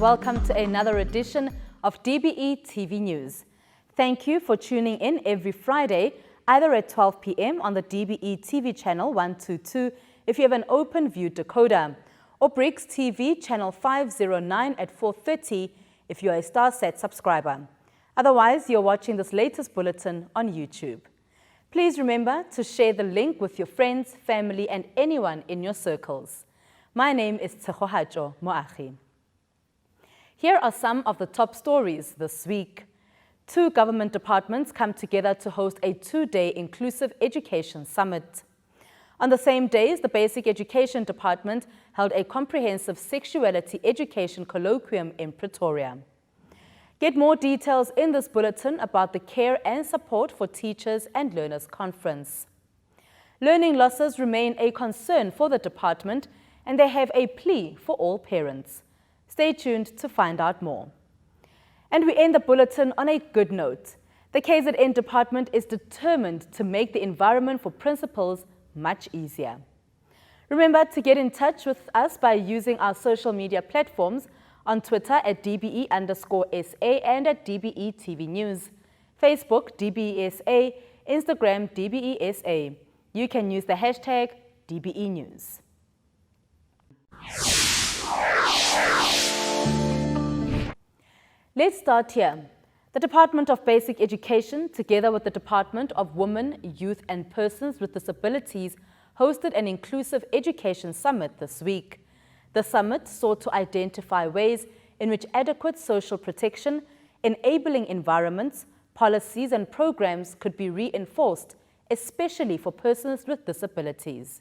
welcome to another edition of DBE TV News. Thank you for tuning in every Friday, either at 12 p.m. on the DBE TV channel 122 if you have an open view decoder, or Bricks TV channel 509 at 4:30 if you are a StarSat subscriber. Otherwise, you're watching this latest bulletin on YouTube. Please remember to share the link with your friends, family, and anyone in your circles. My name is Tsegohajo Moagi. Here are some of the top stories this week. 2 government departments come together to host a 2-day inclusive education summit. On the same days, the Basic Education Department held a comprehensive sexuality education colloquium in Pretoria. Get more details in this bulletin about the Care and Support for Teachers and Learners Conference. Learning losses remain a concern for the department, and they have a plea for all parents. Stay tuned to find out more. And we end the bulletin on a good note. The KZN department is determined to make the environment for principals much easier. Remember to get in touch with us by using our social media platforms on Twitter at DBE_SA and at DBE TV News, Facebook DBESA, Instagram DBESA. You can use the hashtag DBE News. Let's start here. The Department of Basic Education, together with the Department of Women, Youth and Persons with Disabilities, hosted an inclusive education summit this week. The summit sought to identify ways in which adequate social protection, enabling environments, policies and programs could be reinforced, especially for persons with disabilities.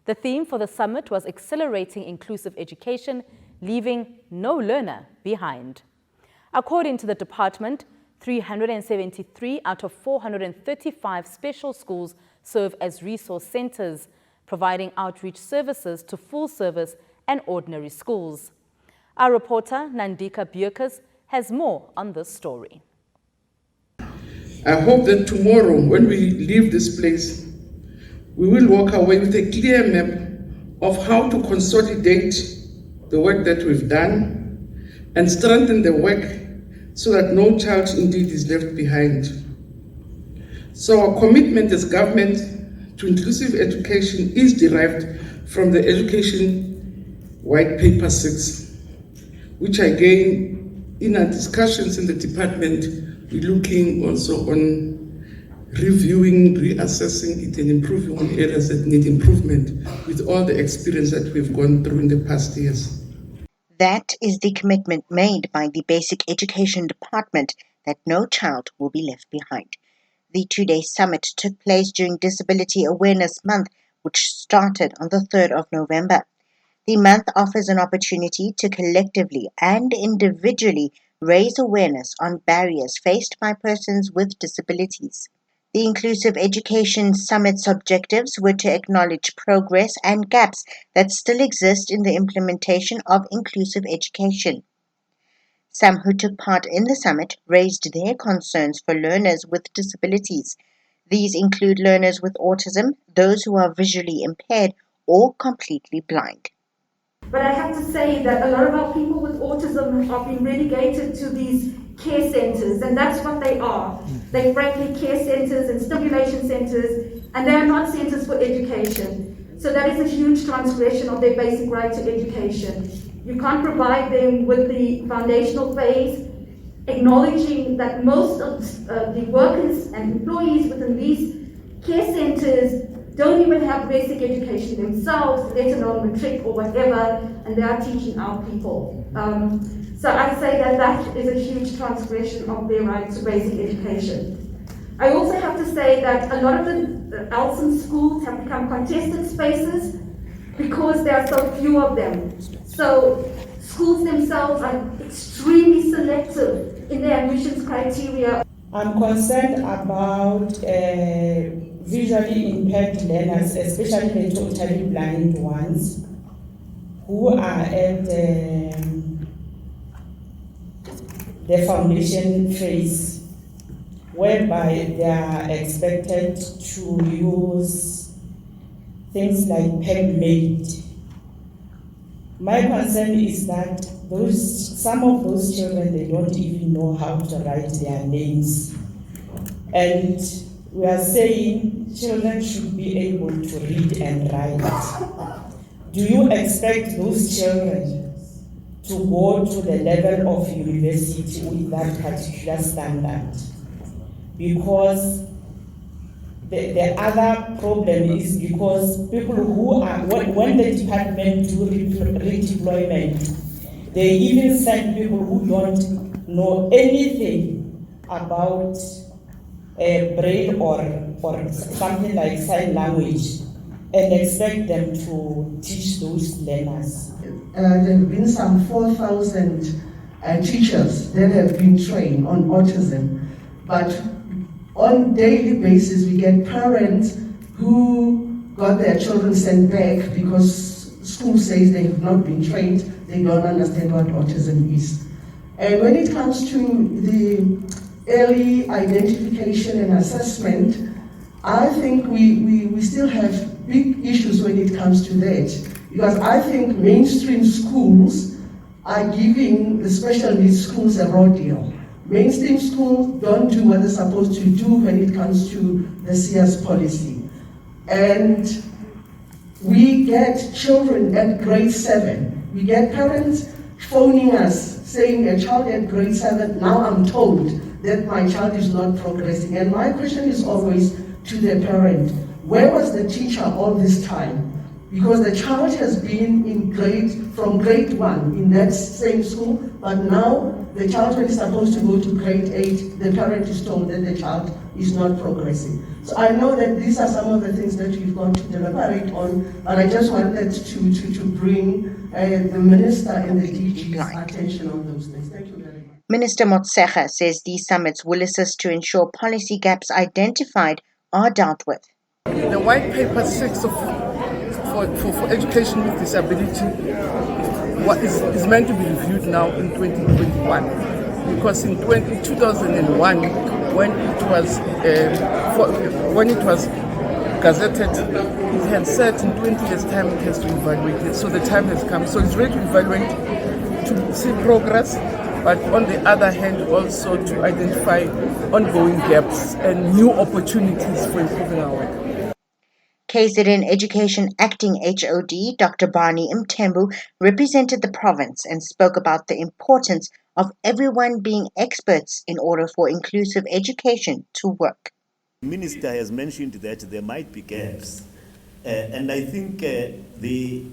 The theme for the summit was accelerating inclusive education, leaving no learner behind. According to the department, 373 out of 435 special schools serve as resource centers, providing outreach services to full-service and ordinary schools. Our reporter, Nandika Bierkes, has more on this story. I hope that tomorrow, when we leave this place, we will walk away with a clear map of how to consolidate the work that we've done and strengthen the work so that no child indeed is left behind. So our commitment as government to inclusive education is derived from the Education White Paper 6, which again, in our discussions in the department, we're looking also on reviewing, reassessing it and improving on areas that need improvement with all the experience that we've gone through in the past years. That is the commitment made by the Basic Education Department that no child will be left behind. The 2-day summit took place during Disability Awareness Month, which started on the 3rd of November. The month offers an opportunity to collectively and individually raise awareness on barriers faced by persons with disabilities. The Inclusive Education Summit's objectives were to acknowledge progress and gaps that still exist in the implementation of inclusive education. Some who took part in the summit raised their concerns for learners with disabilities. These include learners with autism, those who are visually impaired or completely blind. But I have to say that a lot of our people with autism have been relegated to these care centers, and that's what they are. They're frankly care centers and stimulation centers, and they are not centers for education. So that is a huge transgression of their basic right to education. You can't provide them with the foundational phase, acknowledging that most of the workers and employees within these care centers don't even have basic education themselves, let alone matric or whatever, and they are teaching our people. So I say that that is a huge transgression of their right to basic education. I also have to say that a lot of the Elson schools have become contested spaces because there are so few of them. So schools themselves are extremely selective in their admissions criteria. I'm concerned about visually impaired learners, especially the totally blind ones, who are at the foundation phase, whereby they are expected to use things like PEG-made. My concern is that some of those children, they don't even know how to write their names. And we are saying children should be able to read and write. Do you expect those children to go to the level of university with that particular standard? Because the other problem is because people who are, when the department do redeployment, they even send people who don't know anything about braille or something like sign language and expect them to teach those learners. There have been some 4,000 teachers that have been trained on autism, but on daily basis we get parents who got their children sent back because school says they have not been trained, they don't understand what autism is. And when it comes to the early identification and assessment, I think we still have big issues when it comes to that, because I think mainstream schools are giving the special needs schools a raw deal. Mainstream schools don't do what they're supposed to do when it comes to the CS policy. And we get children at grade 7. We get parents phoning us saying a child at grade 7, now I'm told that my child is not progressing. And my question is always to the parent, where was the teacher all this time? Because the child has been from grade 1 in that same school, but now the child when is supposed to go to grade 8, the parent is told that the child is not progressing. So I know that these are some of the things that we've got to deliberate on, but I just wanted to bring the minister and the DG's attention on those things. Thank you very much. Minister Motshekga says these summits will assist to ensure policy gaps identified are dealt with. The white paper 6 for education with disability is meant to be reviewed now in 2021, because in 2001, when it was gazetted, it had said in 20 years' time it has to evaluate it. So the time has come. So it's ready to evaluate, to see progress, but on the other hand also to identify ongoing gaps and new opportunities for improving our work. KZN Education Acting HOD Dr. Barney Mthembu represented the province and spoke about the importance of everyone being experts in order for inclusive education to work. The Minister has mentioned that there might be gaps, and I think the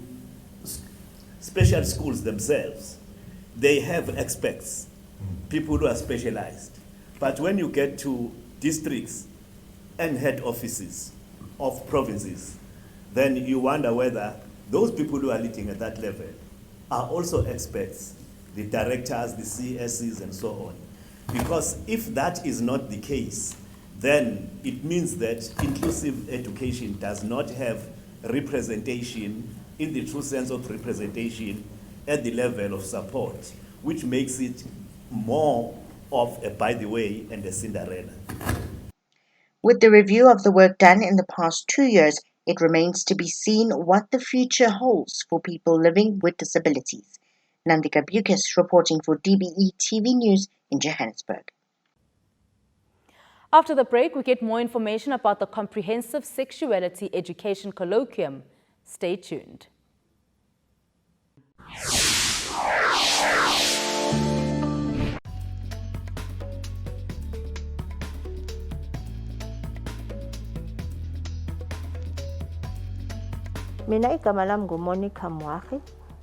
special schools themselves, they have experts, people who are specialized. But when you get to districts and head offices of provinces, then you wonder whether those people who are leading at that level are also experts, the directors, the CSCs, and so on. Because if that is not the case, then it means that inclusive education does not have representation in the true sense of representation at the level of support, which makes it more of a by the way and a Cinderella. With the review of the work done in the past 2 years, it remains to be seen what the future holds for people living with disabilities. Nandika Bukis reporting for DBE TV News in Johannesburg. After the break, we get more information about the Comprehensive Sexuality Education Colloquium. Stay tuned. Mina igama lami nguMonica Mwachi,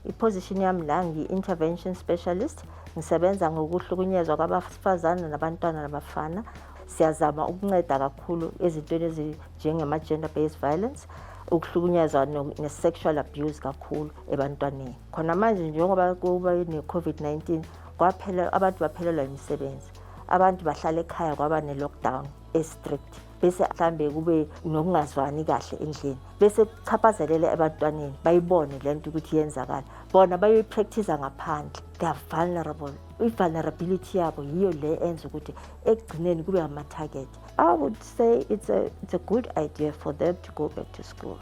iposition yami la ngi-intervention specialist, ngisebenza ngokuhlukunyezwa kwabafazana nabantwana nabafana. Siyazama ukunceda kakhulu ezintweni ezinjengema-gender based violence, ukuhlukunyezwa ne-sexual abuse kakhulu ebantwaneni. Khona manje njengoba kuba ne-COVID-19, kwaphela abantu baphelelwa imisebenzi. Abantu bahlala ekhaya kwaba ne-lockdown e-strict. Bese mhlambe kube nokungazwani kahle endlini, bese kuchaphazelele ebantwaneni bayibone lento ukuthi yenzakala, bona bayoyipractice ngaphandle. They are vulnerable. I-vulnerability yabo yiyo le enza ukuthi ekugcineni kube ama-target. I would say it's a good idea for them to go back to school,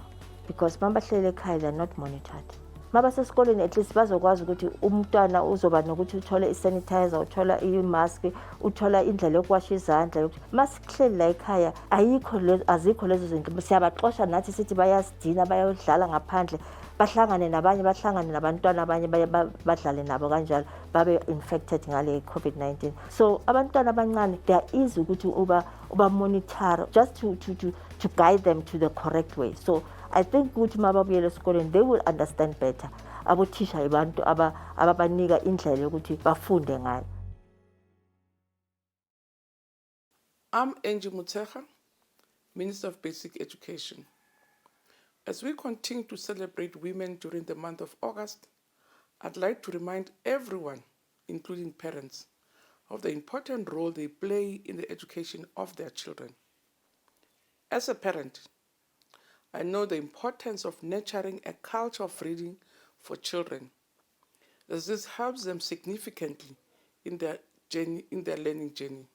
because mama bahlele ekhaya, they are not monitored. mabasesikoleni at least bazokwazi ukuthi umntwana uzoba nokuthi uthole isanitizer, uthola imask, uthola indlela yokuwasha izandla. Masihleli la ekhaya azikho lezo zinto, siyabaxosha nathi sithi bayasidina bayodlala ngaphandle, bahlangane nabanye, bahlangane nabantwana abanye badlale nabo kanjalo babe infected ngale COVID-19. So abantwana abancane they are easy ukuthi uba monitor just to guide them to the correct way. So I think ukuthi mababuyela esikoleni they will understand better. Abothisha abantu ababanika indlela yokuthi bafunde ngayo. I'm Angie Mutsecha, Minister of Basic Education. As we continue to celebrate women during the month of August, I'd like to remind everyone, including parents, of the important role they play in the education of their children. As a parent, I know the importance of nurturing a culture of reading for children, as this helps them significantly in their learning journey.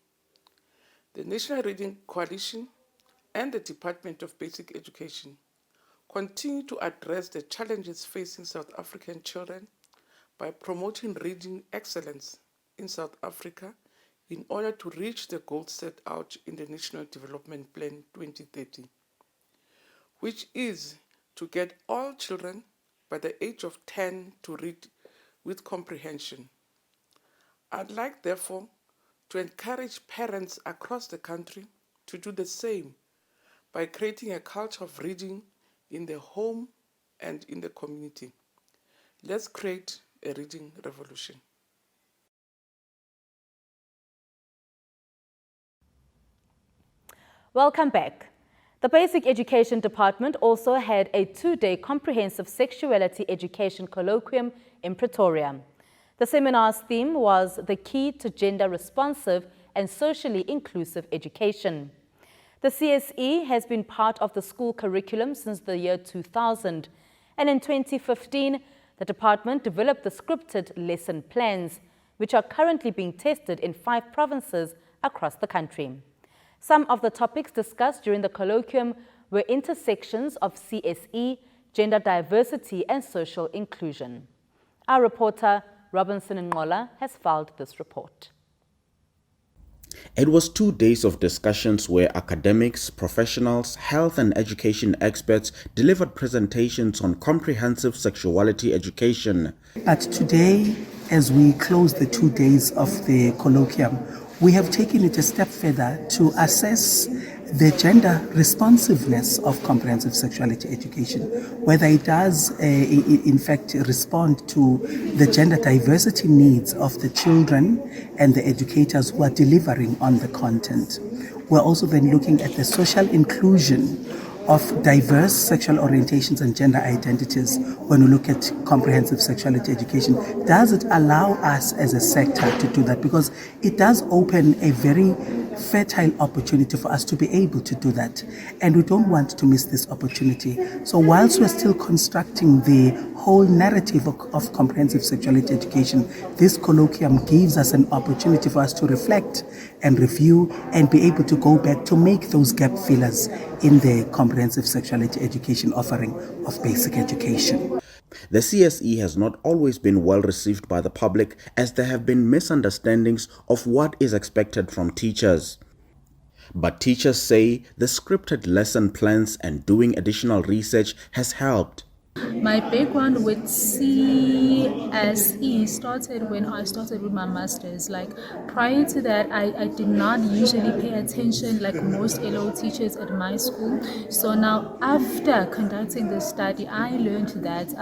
The National Reading Coalition and the Department of Basic Education continue to address the challenges facing South African children by promoting reading excellence in South Africa in order to reach the goals set out in the National Development Plan 2030, which is to get all children by the age of 10 to read with comprehension. I'd like, therefore, to encourage parents across the country to do the same by creating a culture of reading in the home and in the community. Let's create a reading revolution. Welcome back. The Basic Education Department also had a 2-day comprehensive sexuality education colloquium in Pretoria. The seminar's theme was the key to gender-responsive and socially inclusive education. The CSE has been part of the school curriculum since the year 2000, and in 2015, the department developed the scripted lesson plans, which are currently being tested in 5 provinces across the country. Some of the topics discussed during the colloquium were intersections of CSE, gender diversity and social inclusion. Our reporter, Robinson Ngola, has filed this report. It was 2 days of discussions where academics, professionals, health and education experts delivered presentations on comprehensive sexuality education. But today, as we close the 2 days of the colloquium, we have taken it a step further to assess the gender responsiveness of comprehensive sexuality education, whether it does in fact respond to the gender diversity needs of the children and the educators who are delivering on the content. We're also then looking at the social inclusion of diverse sexual orientations and gender identities when we look at comprehensive sexuality education. Does it allow us as a sector to do that? Because it does open a very fertile opportunity for us to be able to do that. And we don't want to miss this opportunity. So whilst we're still constructing the whole narrative of comprehensive sexuality education, this colloquium gives us an opportunity for us to reflect and review and be able to go back to make those gap fillers in the comprehensive sexuality education offering of basic education. The CSE has not always been well received by the public, as there have been misunderstandings of what is expected from teachers. But teachers say the scripted lesson plans and doing additional research has helped. My background with CSE started when I started with my master's. Like prior to that, I did not usually pay attention like most LO teachers at my school. So now after conducting the study, I learned that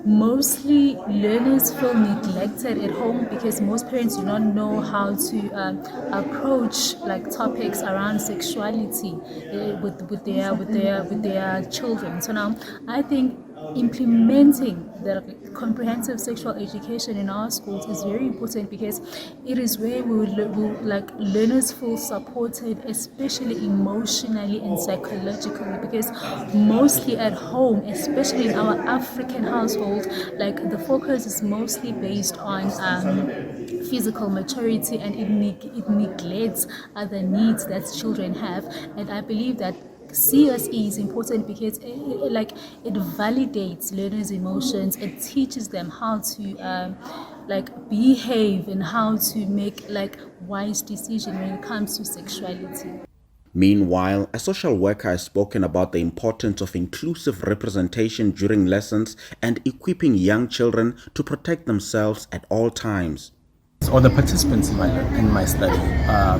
mostly learners feel neglected at home because most parents do not know how to approach like topics around sexuality with their children. So now I think implementing the comprehensive sexual education in our schools is very important because it is where we will like learners feel supported, especially emotionally and psychologically, because mostly at home, especially in our African household, like the focus is mostly based on physical maturity, and it neglects other needs that children have. And I believe that CSE is important because it validates learners' emotions. It teaches them how to behave and how to make wise decisions when it comes to sexuality. Meanwhile, a social worker has spoken about the importance of inclusive representation during lessons and equipping young children to protect themselves at all times. Or the participants in my study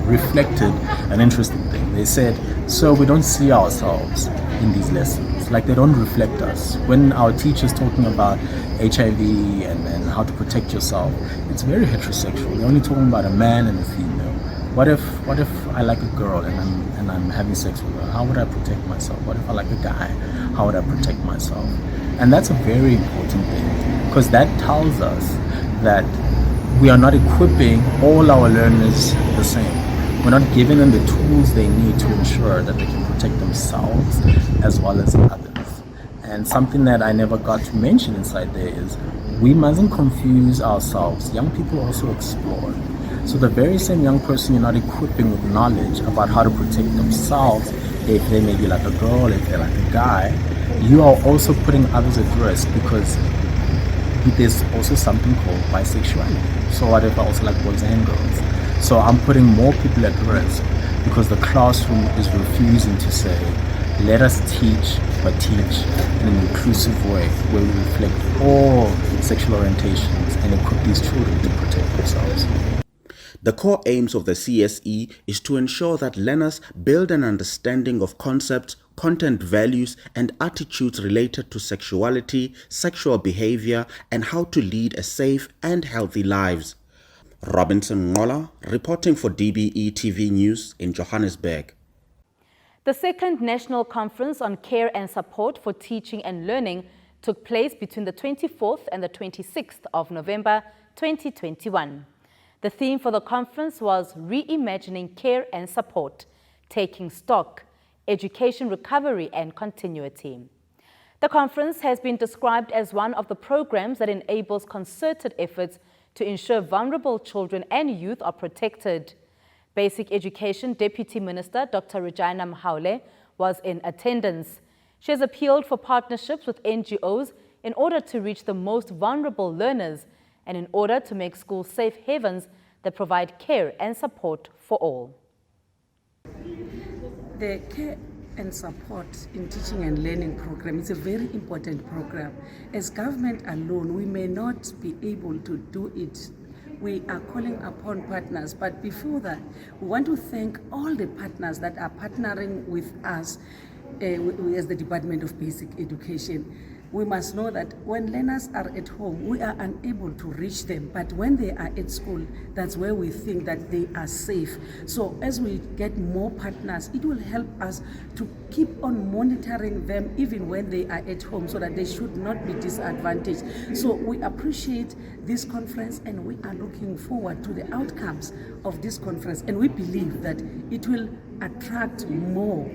reflected an interesting thing. They said, so we don't see ourselves in these lessons, like they don't reflect us. When our teacher's talking about HIV and how to protect yourself, it's very heterosexual. They're only talking about a man and a female. What if I like a girl and I'm having sex with her? How would I protect myself? What if I like a guy? How would I protect myself? And that's a very important thing, because that tells us that we are not equipping all our learners the same. We're not giving them the tools they need to ensure that they can protect themselves as well as others. And something that I never got to mention inside there is we mustn't confuse ourselves. Young people also explore. So the very same young person you're not equipping with knowledge about how to protect themselves, if they may be like a girl, if they're like a guy, you are also putting others at risk, because there's also something called bisexuality. So what if I also like boys and girls? So I'm putting more people at risk because the classroom is refusing to say, let us teach, but teach in an inclusive way where we reflect all sexual orientations and equip these children to protect themselves. The core aims of the CSE is to ensure that learners build an understanding of concepts, content values, and attitudes related to sexuality, sexual behavior, and how to lead a safe and healthy lives. Robinson Ngola, reporting for DBE TV News in Johannesburg. The second National Conference on Care and Support for Teaching and Learning took place between the 24th and the 26th of November 2021. The theme for the conference was Reimagining Care and Support, Taking Stock, Education Recovery and Continuity. The conference has been described as one of the programs that enables concerted efforts to ensure vulnerable children and youth are protected. Basic Education Deputy Minister Dr. Regina Mhaule was in attendance. She has appealed for partnerships with NGOs in order to reach the most vulnerable learners and in order to make schools safe havens that provide care and support for all. The care and support in teaching and learning program is a very important program. As government alone, we may not be able to do it. We are calling upon partners, but before that, we want to thank all the partners that are partnering with us as the Department of Basic Education. We must know that when learners are at home, we are unable to reach them, but when they are at school, that's where we think that they are safe. So as we get more partners, it will help us to keep on monitoring them even when they are at home, so that they should not be disadvantaged. So we appreciate this conference and we are looking forward to the outcomes of this conference, and we believe that it will attract more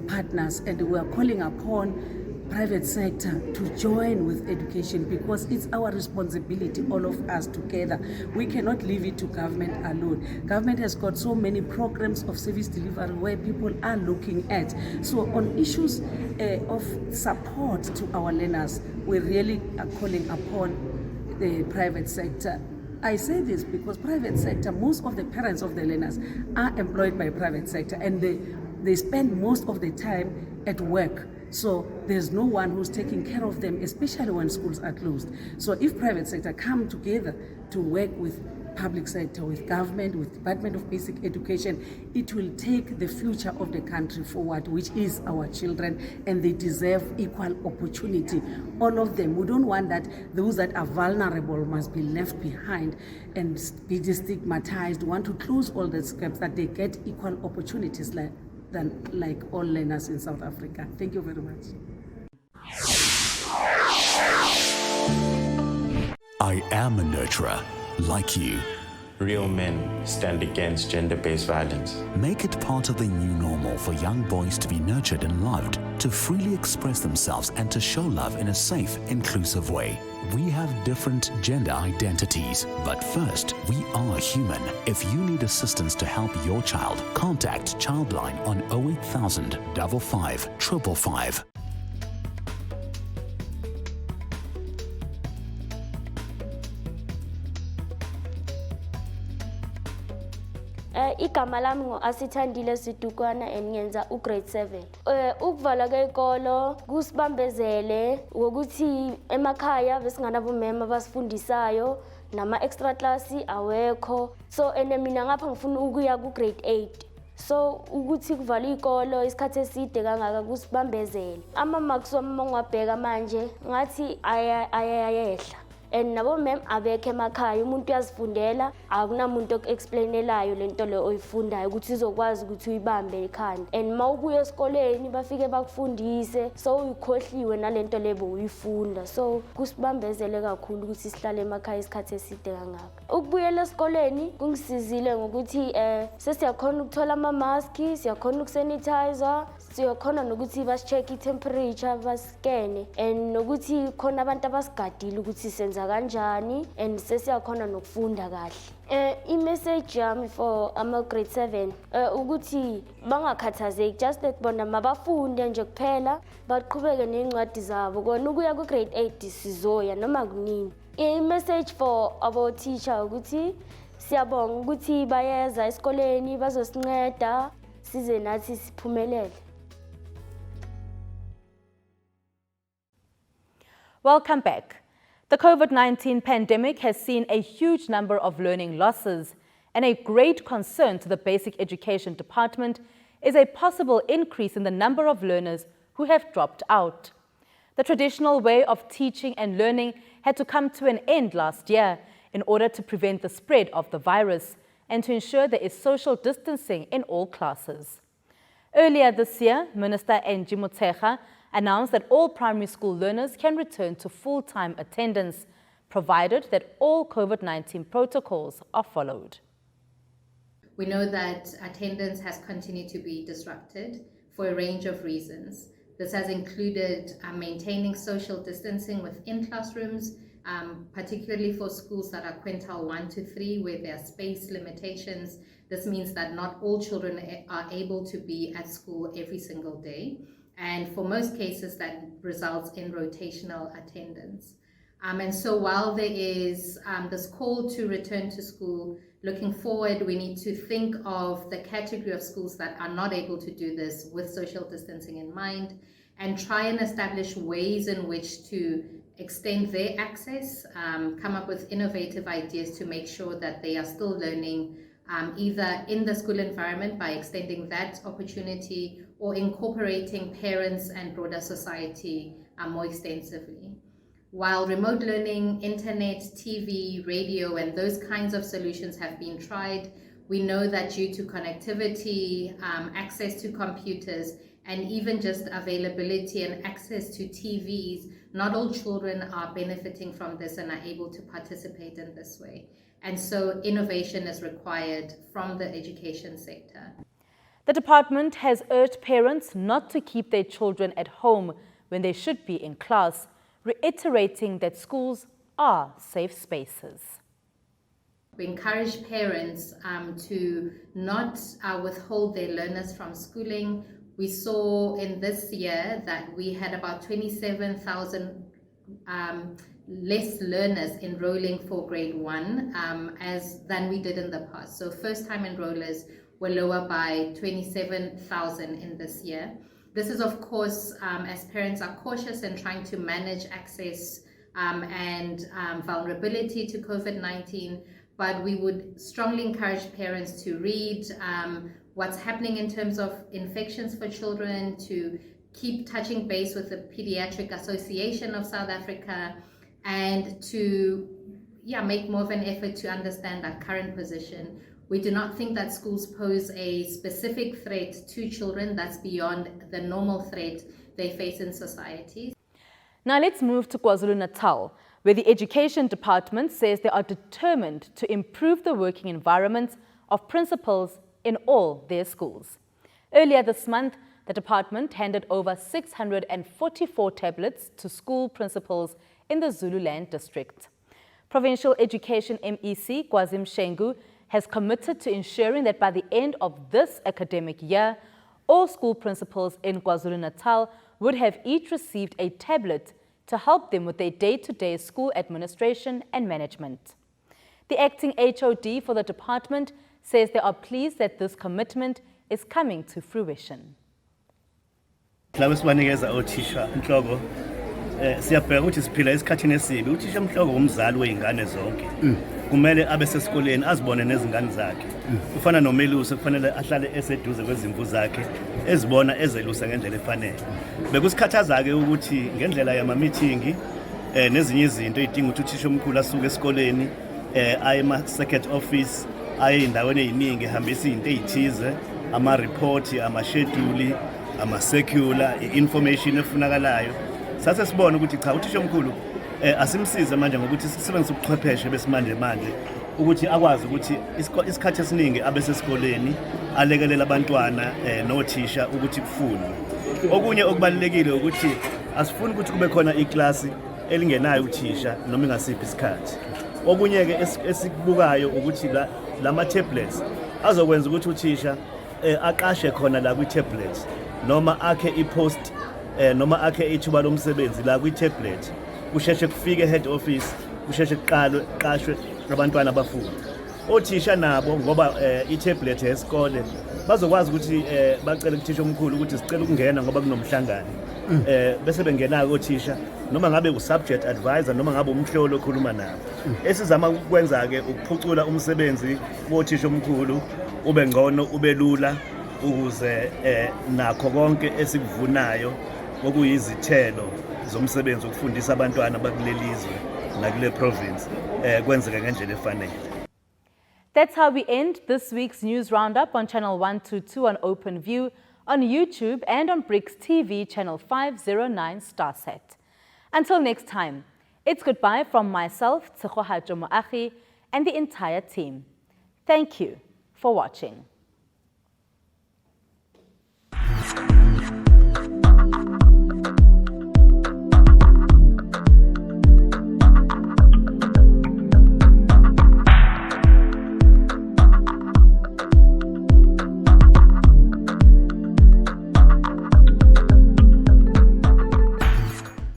partners, and we are calling upon private sector to join with education, because it's our responsibility, all of us together. We cannot leave it to government alone. Government has got so many programs of service delivery where people are looking at. So on issues of support to our learners, we really are calling upon the private sector. I say this because private sector, most of the parents of the learners are employed by private sector, and they spend most of the time at work. So there's no one who's taking care of them, especially when schools are closed. So if private sector come together to work with public sector, with government, with Department of Basic Education, it will take the future of the country forward, which is our children, and they deserve equal opportunity. All of them. We don't want that those that are vulnerable must be left behind and be stigmatized. We want to close all the gaps, that they get equal opportunities like all learners in South Africa. Thank you very much. I am a nurturer, like you. real men stand against gender-based violence. Make it part of the new normal for young boys to be nurtured and loved, to freely express themselves and to show love in a safe, inclusive way. We have different gender identities, but first, we are human. If you need assistance to help your child, contact Childline on 08000 55 555. Igama lami ngo-Asithandile Situkwana and ngenza grade 7. Ukuvala kwekolo kusibambezele ngokuthi emakhaya besinganabomema basifundisayo nama extra class awekho. So mina ngapha ngifuna ukuya ku grade 8. So ukuthi kuvala ikolo isikhathi eside kangaka kusibambezele. Ama-marks wami ngwabheka manje ngathi ayayehla. And nabo mem abekho emakhaya umuntu uyazifundela akunamuntu okuexplainelayo lento le oyifundayo ukuthi izokwazi ukuthi uyibambe ekhanda. And mawubuya esikoleni bafike bakufundise so uyikhohliwe nalento lebo uyifunda. So kusibambezele kakhulu ukuthi sihlale emakhaya isikhathi eside kangaka. Ukubuyela esikoleni kungisizile ngokuthi sesiyakhona ukuthola ama-mask, siyakhona ukusanitizer, siyakhona nokuthi basi-check i-temperature baskene and nokuthi khona abantu abasigadile ukuthi senza kanjani and sesiyakhona nokufunda kahle. I-message yami for ama-grade 7 ukuthi bangakhathazeki, just that bona mabafunde nje kuphela baqhubeke ney'ncwadi zabo kona ukuya ku-grade 8 sizoya noma kunini. I-message for our teacher ukuthi siyabonga ukuthi bayeza esikoleni bazosinceda size nathi siphumelele. Welcome back. The COVID-19 pandemic has seen a huge number of learning losses, and a great concern to the Basic Education Department is a possible increase in the number of learners who have dropped out. The traditional way of teaching and learning had to come to an end last year in order to prevent the spread of the virus and to ensure there is social distancing in all classes. Earlier this year, Minister Angie Motshekga announced that all primary school learners can return to full-time attendance, provided that all COVID-19 protocols are followed. We know that attendance has continued to be disrupted for a range of reasons. This has included maintaining social distancing within classrooms, particularly for schools that are quintile 1 to 3, where there are space limitations. This means that not all children are able to be at school every single day. And for most cases, that results in rotational attendance. And so while there is this call to return to school, looking forward, we need to think of the category of schools that are not able to do this with social distancing in mind, and try and establish ways in which to extend their access, come up with innovative ideas to make sure that they are still learning either in the school environment by extending that opportunity or incorporating parents and broader society more extensively. While remote learning, internet, TV, radio, and those kinds of solutions have been tried, we know that due to connectivity, access to computers, and even just availability and access to TVs, not all children are benefiting from this and are able to participate in this way. And so innovation is required from the education sector. The department has urged parents not to keep their children at home when they should be in class, reiterating that schools are safe spaces. We encourage parents to not withhold their learners from schooling. We saw in this year that we had about 27,000 less learners enrolling for grade 1 than we did in the past. So first-time enrollers were lower by 27,000 in this year. This is, of course, as parents are cautious and trying to manage access and vulnerability to COVID-19, but we would strongly encourage parents to read what's happening in terms of infections for children, to keep touching base with the Pediatric Association of South Africa, and to make more of an effort to understand our current position. We do not think that schools pose a specific threat to children that's beyond the normal threat they face in society. Now let's move to KwaZulu-Natal. where the Education Department says they are determined to improve the working environment of principals in all their schools. Earlier this month, the department handed over 644 tablets to school principals in the Zululand district. Provincial Education MEC Kwazim Shengu has committed to ensuring that by the end of this academic year, all school principals in KwaZulu-Natal would have each received a tablet to help them with their day-to-day school administration and management. The acting HOD for the department says they are pleased that this commitment is coming to fruition. Sibanikeza othisha inhloko siyabheka ukuthi siphila esikhathini esibi uthisha umhloko umzali weingane zonke kumele abe sesikoleni azibone nezingane zakhe ufana nomelusi kufanele ahlale eseduze kwezimvu zakhe ezibona ezelusa ngendlela efanele bekusikhathaza ke ukuthi ngendlela yama meeting nezinye izinto ezidinga ukuthi uthisha omkhulu asuke esikoleni aye ema circuit office aye indaweni eziningi ehambisa izinto ezithize ama report ama schedule ama circular information efunakalayo sase sibona ukuthi cha uthisha omkhulu asimsize manje ngokuthi sisebenzise ubuchwepheshe besimanje manje ukuthi akwazi ukuthi isikhathi esiningi abesesikoleni alekelela abantwana nothisha ukuthi kufundwe okunye okubalekile ukuthi asifuni ukuthi kube khona iklasi elingenayo uthisha noma ingasiphi isikhathi okunye ke esikubukayo ukuthi lama tablets azokwenza ukuthi uthisha aqashe khona la kwi tablet noma akhe ipost noma akhe ithuba lomsebenzi la kwi tablet kusheshe kufike head office kusheshe qashwe abantwana abafunda othisha nabo ngoba i-tablet yesikole bazokwazi ukuthi bacele kuthisha omkhulu ukuthi sicela ukungena ngoba kunomhlangano bese bengena othisha noma ngabe u-subject advisor noma ngabe umhlolo okhuluma nabo esizama ukwenza ke ukuphucula umsebenzi wothisha omkhulu ube ngcono ube lula ukuze nakho konke esikuvunayo okuyizithelo zomsebenzi ukufundisa abantwana bakulelizwe nakule province kwenzeka ngendlela efanele. That's how we end this week's news roundup on Channel 122 on OpenView, on YouTube and on BRICS TV Channel 509 Starset. Until next time, it's goodbye from myself, Tsegohajo Moagi, and the entire team. Thank you for watching.